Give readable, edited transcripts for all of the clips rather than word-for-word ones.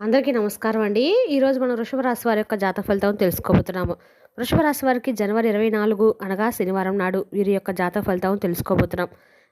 అందరికీ నమస్కారం అండి. ఈరోజు మనం వృషభ రాశి వారి యొక్క జాతక ఫలితం తెలుసుకోబోతున్నాము. వృషభ రాశి వారికి జనవరి 24 అనగా శనివారం నాడు వీరి యొక్క జాతక ఫలితం తెలుసుకోబోతున్నాం.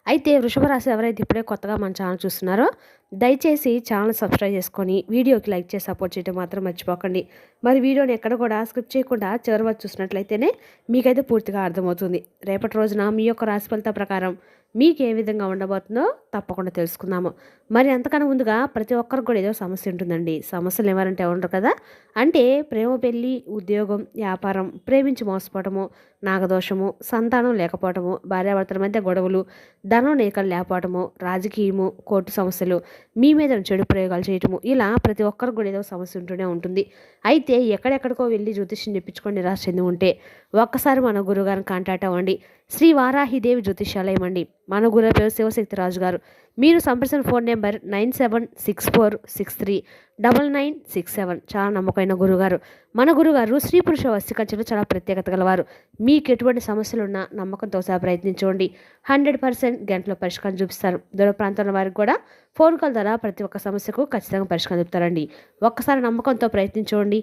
అయితే వృషభ రాశి ఎవరైతే ఇప్పుడే కొత్తగా మన ఛానల్ చూస్తున్నారో దయచేసి ఛానల్ సబ్స్క్రైబ్ చేసుకొని వీడియోకి లైక్ చేసి సపోర్ట్ చేయడం మాత్రం మర్చిపోకండి. మరి వీడియోని ఎక్కడ కూడా స్కిప్ చేయకుండా చివరి వరకు చూసినట్లయితేనే మీకైతే పూర్తిగా అర్థమవుతుంది. రేపటి రోజున మీ యొక్క రాశి ఫలితం ప్రకారం మీకు ఏ విధంగా ఉండబోతుందో తప్పకుండా తెలుసుకుందాము. మరి అంతకన్నా ముందుగా ప్రతి ఒక్కరికి కూడా ఏదో సమస్య ఉంటుందండి. సమస్యలు ఎవరంటే ఉండరు కదా. అంటే ప్రేమ, పెళ్ళి, ఉద్యోగం, వ్యాపారం, ప్రేమించి మోసపోవటము, నాగదోషము, సంతానం లేకపోవటము, భార్యాభర్తల మధ్య గొడవలు, ధనం నీకలు లేకపోవటము, రాజకీయము, కోర్టు సమస్యలు, మీ మీద చెడు ప్రయోగాలు చేయటము, ఇలా ప్రతి ఒక్కరికి కూడా ఏదో సమస్య ఉంటూనే ఉంటుంది. అయితే ఎక్కడెక్కడికో వెళ్ళి జ్యోతిష్యం చెప్పించుకొని నిరాశ చెంది ఉంటే ఒక్కసారి మన గురువుగారిని కాంటాక్ట్ అవ్వండి. శ్రీ వారాహిదేవి జ్యోతిష్యాలయం అండి. మన గురువు పేరు శివశక్తి రాజు గారు. మీరు సంప్రదించిన ఫోన్ నెంబర్ 9764639967. చాలా నమ్మకమైన గురుగారు. మన గురుగారు స్త్రీ పురుష వశీకరణలో చాలా ప్రత్యేకత గలవారు. మీకు ఎటువంటి సమస్యలున్నా నమ్మకంతో సహా ప్రయత్నించండి. 100% గంటలో పరిష్కారం చూపిస్తారు. దూర ప్రాంతంలో వారికి కూడా ఫోన్ కాల్ ద్వారా ప్రతి ఒక్క సమస్యకు ఖచ్చితంగా పరిష్కారం చెప్తారండి. ఒక్కసారి నమ్మకంతో ప్రయత్నించండి.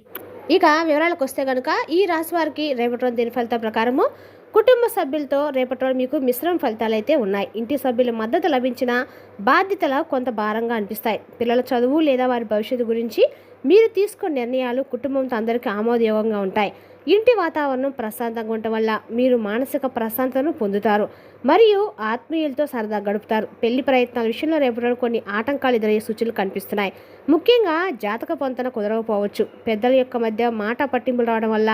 ఇక వివరాలకు వస్తే కనుక ఈ రాశి వారికి రేపటి రోజు దీని ఫలితం ప్రకారము కుటుంబ సభ్యులతో రేపటి రోజు మీకు మిశ్రమ ఫలితాలు అయితే ఉన్నాయి. ఇంటి సభ్యుల మద్దతు లభించిన బాధ్యతలు కొంత భారంగా అనిపిస్తాయి. పిల్లల చదువు లేదా వారి భవిష్యత్తు గురించి మీరు తీసుకున్న నిర్ణయాలు కుటుంబంతో అందరికీ ఆమోదయోగంగా ఉంటాయి. ఇంటి వాతావరణం ప్రశాంతంగా ఉండటం వల్ల మీరు మానసిక ప్రశాంతతను పొందుతారు మరియు ఆత్మీయులతో సరదా గడుపుతారు. పెళ్లి ప్రయత్నాల విషయంలో రేపటి కొన్ని ఆటంకాలు ఎదురయ్యే సూచనలు కనిపిస్తున్నాయి. ముఖ్యంగా జాతక పొంతన కుదరకపోవచ్చు. పెద్దల యొక్క మధ్య మాట పట్టింపులు రావడం వల్ల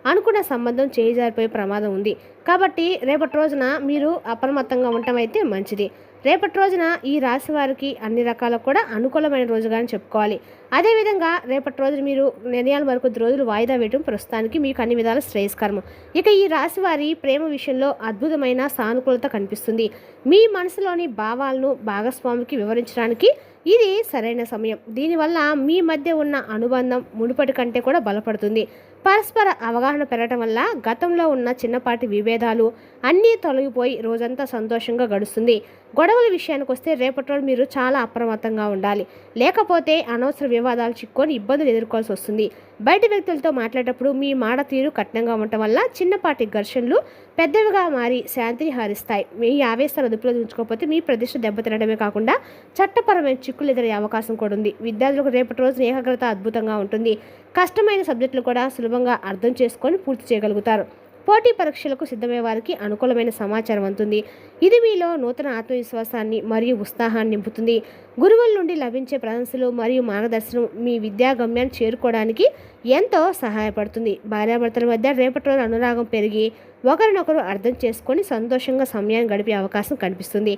అనుకున్న సంబంధం చేజారిపోయే ప్రమాదం ఉంది. కాబట్టి రేపటి రోజున మీరు అప్రమత్తంగా ఉండటం అయితే మంచిది. రేపటి రోజున ఈ రాశి వారికి అన్ని రకాల కూడా అనుకూలమైన రోజుగా అని చెప్పుకోవాలి. అదేవిధంగా రేపటి రోజు మీరు నిర్ణయాల వరకు రోజులు వాయిదా వేయడం ప్రస్తుతానికి మీకు అన్ని విధాల శ్రేయస్కరము. ఇక ఈ రాశి వారి ప్రేమ విషయంలో అద్భుతమైన సానుకూలత కనిపిస్తుంది. మీ మనసులోని భావాలను భాగస్వామికి వివరించడానికి ఇది సరైన సమయం. దీనివల్ల మీ మధ్య ఉన్న అనుబంధం మునుపటి కంటే కూడా బలపడుతుంది. పరస్పర అవగాహన పెరగటం వల్ల గతంలో ఉన్న చిన్నపాటి విభేదాలు అన్నీ తొలగిపోయి రోజంతా సంతోషంగా గడుస్తుంది. గొడవల విషయానికి వస్తే రేపటి రోజు మీరు చాలా అప్రమత్తంగా ఉండాలి. లేకపోతే అనవసర వివాదాలు చిక్కుకొని ఇబ్బందులు ఎదుర్కోవాల్సి వస్తుంది. బయట వ్యక్తులతో మాట్లాడేటప్పుడు మీ మాట తీరు కఠినంగా ఉండటం వల్ల చిన్నపాటి ఘర్షణలు పెద్దవిగా మారి శాంతిని హరిస్తాయి. మీ ఆవేశాలు అదుపులో ఉంచుకోకపోతే మీ ప్రతిష్ట దెబ్బతినడమే కాకుండా చట్టపరమైన చిక్కులు ఎదురయ్యే అవకాశం కూడా ఉంది. విద్యార్థులకు రేపటి రోజున ఏకాగ్రత అద్భుతంగా ఉంటుంది. కష్టమైన సబ్జెక్టులు కూడా సులభంగా అర్థం చేసుకొని పూర్తి చేయగలుగుతారు. పోటీ పరీక్షలకు సిద్ధమయ్యే వారికి అనుకూలమైన సమాచారం అందుతుంది. ఇది మీలో నూతన ఆత్మవిశ్వాసాన్ని మరియు ఉత్సాహాన్ని నింపుతుంది. గురువుల నుండి లభించే ప్రశంసలు మరియు మార్గదర్శనం మీ విద్యా గమ్యాన్ని చేరుకోవడానికి ఎంతో సహాయపడుతుంది. భార్యాభర్తల మధ్య రేపటి రోజు అనురాగం పెరిగి ఒకరినొకరు అర్థం చేసుకొని సంతోషంగా సమయాన్ని గడిపే అవకాశం కనిపిస్తుంది.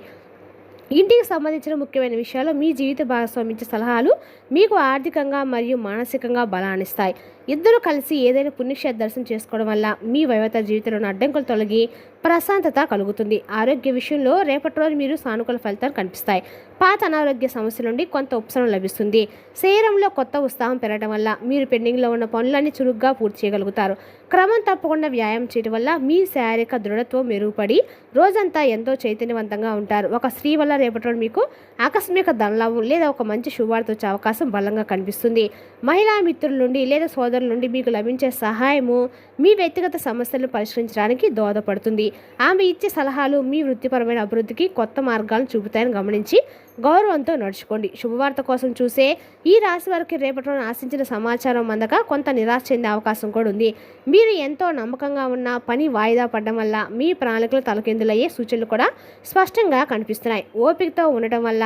ఇంటికి సంబంధించిన ముఖ్యమైన విషయాలు మీ జీవిత భాగస్వామి ఇచ్చే సలహాలు మీకు ఆర్థికంగా మరియు మానసికంగా బలాన్నిస్తాయి. ఇద్దరు కలిసి ఏదైనా పుణ్యక్షేత్ర దర్శనం చేసుకోవడం వల్ల మీ వైవాహిక జీవితంలోని అడ్డంకులు తొలగి ప్రశాంతత కలుగుతుంది. ఆరోగ్య విషయంలో రేపటి రోజు మీరు సానుకూల ఫలితాలు కనిపిస్తాయి. పాత అనారోగ్య సమస్యల నుండి కొంత ఉపశమనం లభిస్తుంది. శరీరంలో కొత్త ఉత్సాహం పెరగడం వల్ల మీరు పెండింగ్లో ఉన్న పనులన్నీ చురుగ్గా పూర్తి చేయగలుగుతారు. క్రమం తప్పకుండా వ్యాయామం చేయడం వల్ల మీ శారీరక దృఢత్వం మెరుగుపడి రోజంతా ఎంతో చైతన్యవంతంగా ఉంటారు. ఒక స్త్రీ వల్ల రేపటి రోజు మీకు ఆకస్మిక ధనలాభం లేదా ఒక మంచి శుభవార్త వచ్చే అవకాశం బలంగా కనిపిస్తుంది. మహిళా మిత్రుల నుండి లేదా సోదరుల నుండి మీకు లభించే సహాయము మీ వ్యక్తిగత సమస్యలను పరిష్కరించడానికి దోహదపడుతుంది. ఆమె ఇచ్చే సలహాలు మీ వృత్తిపరమైన అభివృద్ధికి కొత్త మార్గాలను చూపుతాయని గమనించి గౌరవంతో నడుచుకోండి. శుభవార్త కోసం చూసే ఈ రాశి వారికి రేపటి రోజున ఆశించిన సమాచారం అందక కొంత నిరాశ చెందే అవకాశం కూడా ఉంది. మీరు ఎంతో నమ్మకంగా ఉన్న పని వాయిదా పడడం వల్ల మీ ప్రణాళికలు తలకిందులయ్యే సూచనలు కూడా స్పష్టంగా కనిపిస్తున్నాయి. ఓపికతో ఉండటం వల్ల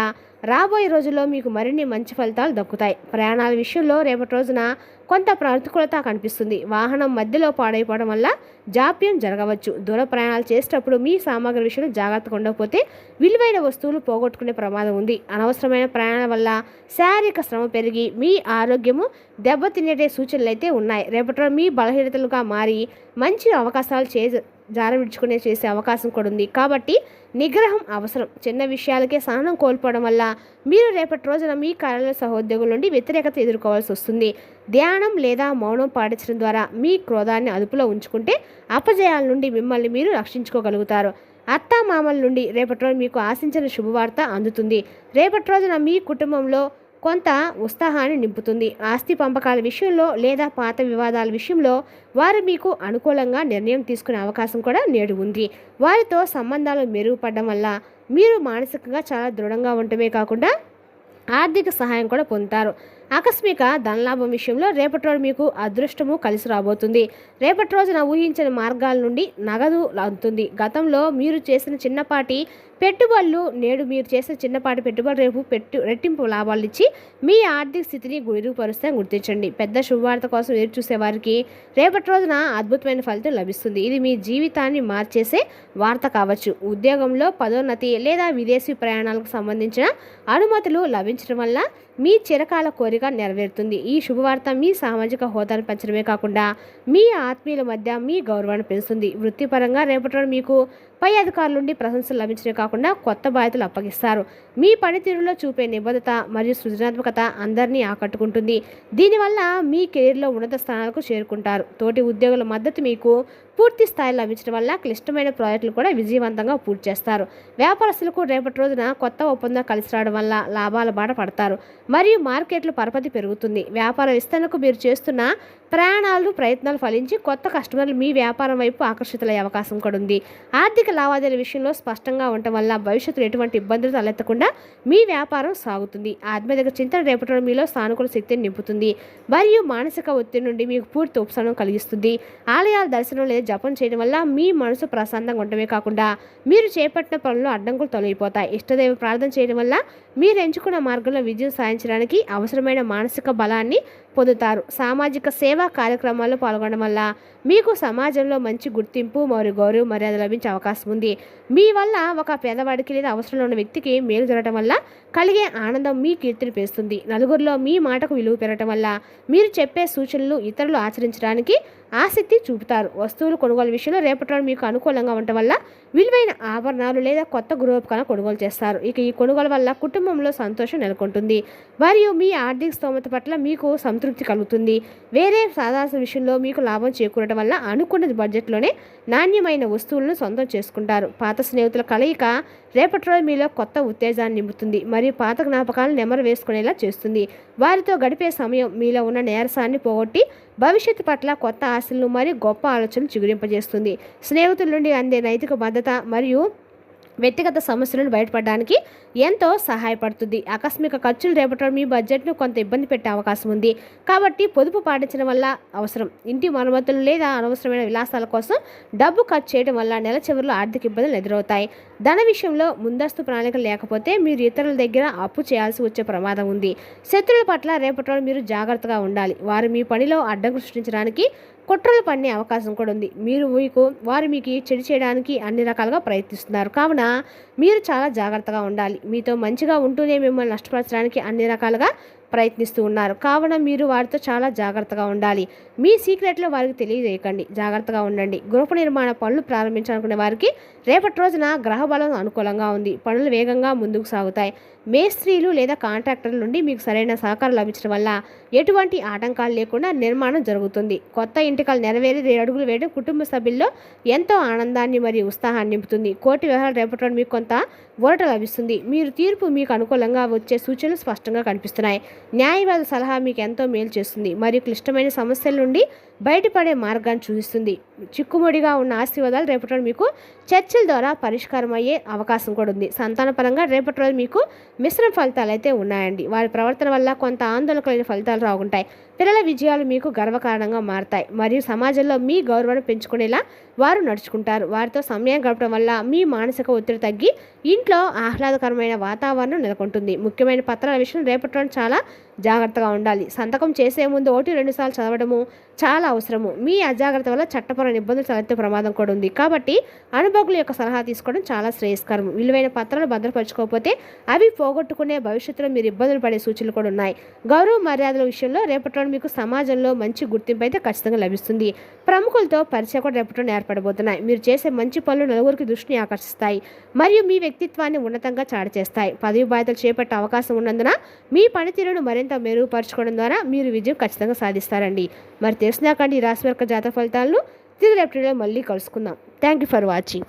రాబోయే రోజుల్లో మీకు మరిన్ని మంచి ఫలితాలు దక్కుతాయి. ప్రయాణాల విషయంలో రేపటి రోజున కొంత ప్రతికూలత కనిపిస్తుంది. వాహనం మధ్యలో పాడైపోవడం వల్ల జాప్యం జరగవచ్చు. దూర ప్రయాణాలు చేసేటప్పుడు మీ సామాగ్రి విషయంలో జాగ్రత్తగా ఉండకపోతే విలువైన వస్తువులు పోగొట్టుకునే ప్రమాదం ఉంది. అనవసరమైన ప్రయాణాల వల్ల శారీరక శ్రమ పెరిగి మీ ఆరోగ్యము దెబ్బతినే సూచనలు అయితే ఉన్నాయి. రేపటి రోజు మీ బలహీనతలుగా మారి మంచి అవకాశాలు జారవిడ్చుకునే చేసే అవకాశం కూడా ఉంది. కాబట్టి నిగ్రహం అవసరం. చిన్న విషయాలకే సహనం కోల్పోవడం వల్ల మీరు రేపటి రోజున మీ కార్యాలయ సహోద్యోగుల నుండి వ్యతిరేకత ఎదుర్కోవాల్సి వస్తుంది. ధ్యానం లేదా మౌనం పాటించడం ద్వారా మీ క్రోధాన్ని అదుపులో ఉంచుకుంటే అపజయాల నుండి మిమ్మల్ని మీరు రక్షించుకోగలుగుతారు. అత్తామామల నుండి రేపటి రోజు మీకు ఆశించిన శుభవార్త అందుతుంది. రేపటి రోజున మీ కుటుంబంలో కొంత ఉత్సాహాన్ని నింపుతుంది. ఆస్తి పంపకాల విషయంలో లేదా పాత వివాదాల విషయంలో వారు మీకు అనుకూలంగా నిర్ణయం తీసుకునే అవకాశం కూడా నేడు ఉంది. వారితో సంబంధాలు మెరుగుపడడం వల్ల మీరు మానసికంగా చాలా దృఢంగా ఉండటమే కాకుండా ఆర్థిక సహాయం కూడా పొందుతారు. ఆకస్మిక ధనలాభం విషయంలో రేపటి రోజు మీకు అదృష్టము కలిసి రాబోతుంది. రేపటి రోజున ఊహించిన మార్గాల నుండి నగదు అందుతుంది. గతంలో మీరు చేసిన చిన్నపాటి పెట్టుబడులు నేడు మీరు చేసిన చిన్నపాటి పెట్టుబడులు రేపు రెట్టింపు లాభాలు ఇచ్చి మీ ఆర్థిక స్థితిని మెరుగుపరుస్తాయని గుర్తించండి. పెద్ద శుభవార్త కోసం ఎదురు చూసే వారికి రేపటి రోజున అద్భుతమైన ఫలితం లభిస్తుంది. ఇది మీ జీవితాన్ని మార్చేసే వార్త కావచ్చు. ఉద్యోగంలో పదోన్నతి లేదా విదేశీ ప్రయాణాలకు సంబంధించిన అనుమతులు లభించడం వల్ల మీ చిరకాల కోరిక నెరవేరుతుంది. ఈ శుభవార్త మీ సామాజిక హోదాను పెంచడమే కాకుండా మీ ఆత్మీయుల మధ్య మీ గౌరవాన్ని పెంచుతుంది. వృత్తిపరంగా రేపటి మీకు పై అధికారుల నుండి ప్రశంసలు లభించడమే కాకుండా కొత్త బాధ్యతలు అప్పగిస్తారు. మీ పనితీరులో చూపే నిబద్ధత మరియు సృజనాత్మకత అందరినీ ఆకట్టుకుంటుంది. దీనివల్ల మీ కెరీర్లో ఉన్నత స్థానాలకు చేరుకుంటారు. తోటి ఉద్యోగుల మద్దతు మీకు పూర్తి స్థాయిలో లభించడం వల్ల క్లిష్టమైన ప్రాజెక్టులు కూడా విజయవంతంగా పూర్తి చేస్తారు. వ్యాపారస్తులకు రేపటి రోజున కొత్త ఒప్పందం కలిసి రావడం వల్ల లాభాల బాట పడతారు మరియు మార్కెట్లో పరపతి పెరుగుతుంది. వ్యాపార విస్తరణకు మీరు చేస్తున్న ప్రయత్నాలు ఫలించి కొత్త కస్టమర్లు మీ వ్యాపారం వైపు ఆకర్షితులయ్యే అవకాశం కూడా ఉంది. ఆర్థిక లావాదేవీల విషయంలో స్పష్టంగా ఉండటం వల్ల భవిష్యత్తులో ఎటువంటి ఇబ్బందులు తలెత్తకుండా మీ వ్యాపారం సాగుతుంది. ఆధ్యాత్మిక చింతన రేపటి మీలో సానుకూల శక్తిని నింపుతుంది మరియు మానసిక ఒత్తిడి నుండి మీకు పూర్తి ఉపశమనం కలిగిస్తుంది. ఆలయాల దర్శనం లేదా జపం చేయడం వల్ల మీ మనసు ప్రశాంతంగా ఉండటమే కాకుండా మీరు చేపట్టిన పనుల్లో అడ్డంకులు తొలగిపోతాయి. ఇష్టదైవ ప్రార్థన చేయడం వల్ల మీరు ఎంచుకున్న మార్గంలో విజయం సాధించడానికి అవసరమైన మానసిక బలాన్ని పొందుతారు. సామాజిక సేవా కార్యక్రమాల్లో పాల్గొనడం వల్ల మీకు సమాజంలో మంచి గుర్తింపు మరియు గౌరవ మర్యాద లభించే అవకాశం ఉంది. మీ వల్ల ఒక పేదవాడికి లేదా అవసరంలో ఉన్న వ్యక్తికి మేలు జరగడం వల్ల కలిగే ఆనందం మీ కీర్తిని పెంచుతుంది. నలుగురిలో మీ మాటకు విలువ పెరగడం వల్ల మీరు చెప్పే సూచనలు ఇతరులు ఆచరించడానికి ఆసక్తి చూపుతారు. వస్తువులు కొనుగోలు విషయంలో రేపటి మీకు అనుకూలంగా ఉండటం వల్ల విలువైన ఆభరణాలు లేదా కొత్త గృహోపకరణాలు కొనుగోలు చేస్తారు. ఇక ఈ కొనుగోలు వల్ల కుటుంబంలో సంతోషం నెలకొంటుంది మరియు మీ ఆర్థిక స్తోమత పట్ల మీకు సంతృప్తి కలుగుతుంది. వేరే సాధారణ విషయంలో మీకు లాభం చేకూరడం వల్ల అనుకున్న బడ్జెట్లోనే నాణ్యమైన వస్తువులను సొంతం చేసుకుంటారు. పాత స్నేహితుల కలయిక రేపటి రోజు మీలో కొత్త ఉత్తేజాన్ని నింపుతుంది మరియు పాత జ్ఞాపకాలను నెమరు వేసుకునేలా చేస్తుంది. వారితో గడిపే సమయం మీలో ఉన్న నీరసాన్ని పోగొట్టి భవిష్యత్తు పట్ల కొత్త ఆశలను మరియు గొప్ప ఆలోచనలు చిగురింపజేస్తుంది. స్నేహితుల నుండి అందే నైతిక భద్రత మరియు వ్యక్తిగత సమస్యలను బయటపడడానికి ఎంతో సహాయపడుతుంది. ఆకస్మిక ఖర్చులు రేపటి మీ బడ్జెట్ను కొంత ఇబ్బంది పెట్టే అవకాశం ఉంది కాబట్టి పొదుపు పాటించడం వల్ల అవసరం. ఇంటి మరమ్మతులు లేదా అనవసరమైన విలాసాల కోసం డబ్బు ఖర్చు చేయడం వల్ల నెల చివరిలో ఆర్థిక ఇబ్బందులు ఎదురవుతాయి. ధన విషయంలో ముందస్తు ప్రణాళిక లేకపోతే మీరు ఇతరుల దగ్గర అప్పు చేయాల్సి వచ్చే ప్రమాదం ఉంది. శత్రువుల పట్ల రేపటి మీరు జాగ్రత్తగా ఉండాలి. వారు మీ పనిలో అడ్డంకులు సృష్టించడానికి కుట్రలు పన్నే అవకాశం కూడా ఉంది. వారు మీకు చెడు చేయడానికి అన్ని రకాలుగా ప్రయత్నిస్తున్నారు కావున మీరు చాలా జాగ్రత్తగా ఉండాలి. మీతో మంచిగా ఉంటూనే మిమ్మల్ని నష్టపరచడానికి అన్ని రకాలుగా ప్రయత్నిస్తూ ఉన్నారు కావున మీరు వారితో చాలా జాగ్రత్తగా ఉండాలి. మీ సీక్రెట్లో వారికి తెలియజేయకండి. జాగ్రత్తగా ఉండండి. గృహ నిర్మాణ పనులు ప్రారంభించాలనుకునే వారికి రేపటి రోజున గ్రహ బలం అనుకూలంగా ఉంది. పనులు వేగంగా ముందుకు సాగుతాయి. మేస్త్రీలు లేదా కాంట్రాక్టర్ల నుండి మీకు సరైన సహకారం లభించడం వల్ల ఎటువంటి ఆటంకాలు లేకుండా నిర్మాణం జరుగుతుంది. కొత్త ఇంటికలు నెరవేరి 2 అడుగులు వేయడం కుటుంబ సభ్యుల్లో ఎంతో ఆనందాన్ని మరియు ఉత్సాహాన్ని నింపుతుంది. కోర్టు వ్యవహారాలు రేపటి మీకు కొంత ఊరట లభిస్తుంది. మీరు తీర్పు మీకు అనుకూలంగా వచ్చే సూచనలు స్పష్టంగా కనిపిస్తున్నాయి. న్యాయవాద సలహా మీకు ఎంతో మేలు చేస్తుంది మరియు క్లిష్టమైన సమస్యల నుండి బయటపడే మార్గాన్ని చూపిస్తుంది. చిక్కుముడిగా ఉన్న ఆశీర్వాదాలు రేపటి రోజు మీకు చర్చల ద్వారా పరిష్కారం అయ్యే అవకాశం కూడా ఉంది. సంతానపరంగా రేపటి రోజు మీకు మిశ్రమ ఫలితాలు అయితే ఉన్నాయండి. వారి ప్రవర్తన వల్ల కొంత ఆందోళన కలిగిన ఫలితాలు రాగుంటాయి. పిల్లల విజయాలు మీకు గర్వకారణంగా మారతాయి మరియు సమాజంలో మీ గౌరవాన్ని పెంచుకునేలా వారు నడుచుకుంటారు. వారితో సమయం గడపడం వల్ల మీ మానసిక ఒత్తిడి తగ్గి ఇంట్లో ఆహ్లాదకరమైన వాతావరణం నెలకొంటుంది. ముఖ్యమైన పత్రాల విషయం రేపటి రోజు చాలా జాగ్రత్తగా ఉండాలి. సంతకం చేసే ముందు 1-2 సార్లు చదవడము చాలా అవసరము. మీ అజాగ్రత్త వల్ల చట్టపరమైన ఇబ్బందులు తలెత్తే ప్రమాదం కూడా ఉంది కాబట్టి అనుభవకుల యొక్క సలహా తీసుకోవడం చాలా శ్రేయస్కరం. విలువైన పత్రాలు భద్రపరచుకోకపోతే అవి పోగొట్టుకునే భవిష్యత్తులో మీరు ఇబ్బందులు పడే సూచనలు కూడా ఉన్నాయి. గౌరవ మర్యాదల విషయంలో రేపటి మీకు సమాజంలో మంచి గుర్తింపు అయితే ఖచ్చితంగా లభిస్తుంది. ప్రముఖులతో పరిచయం కూడా రేపటి ఏర్పడబోతున్నాయి. మీరు చేసే మంచి పనులు నలుగురికి దృష్టిని ఆకర్షిస్తాయి మరియు మీ వ్యక్తిత్వాన్ని ఉన్నతంగా చాటి చేస్తాయి. పదవి బాధ్యతలు చేపట్టే అవకాశం ఉన్నందున మీ పనితీరును మరింత మెరుగుపరచుకోవడం ద్వారా మీరు విజయం ఖచ్చితంగా సాధిస్తారండి. మరి తెలిసినాకండి ఈ రాశి వర్గ జాతక ఫలితాలను తిరిగి రేపటిలో మళ్ళీ కలుసుకుందాం. Thank you for watching.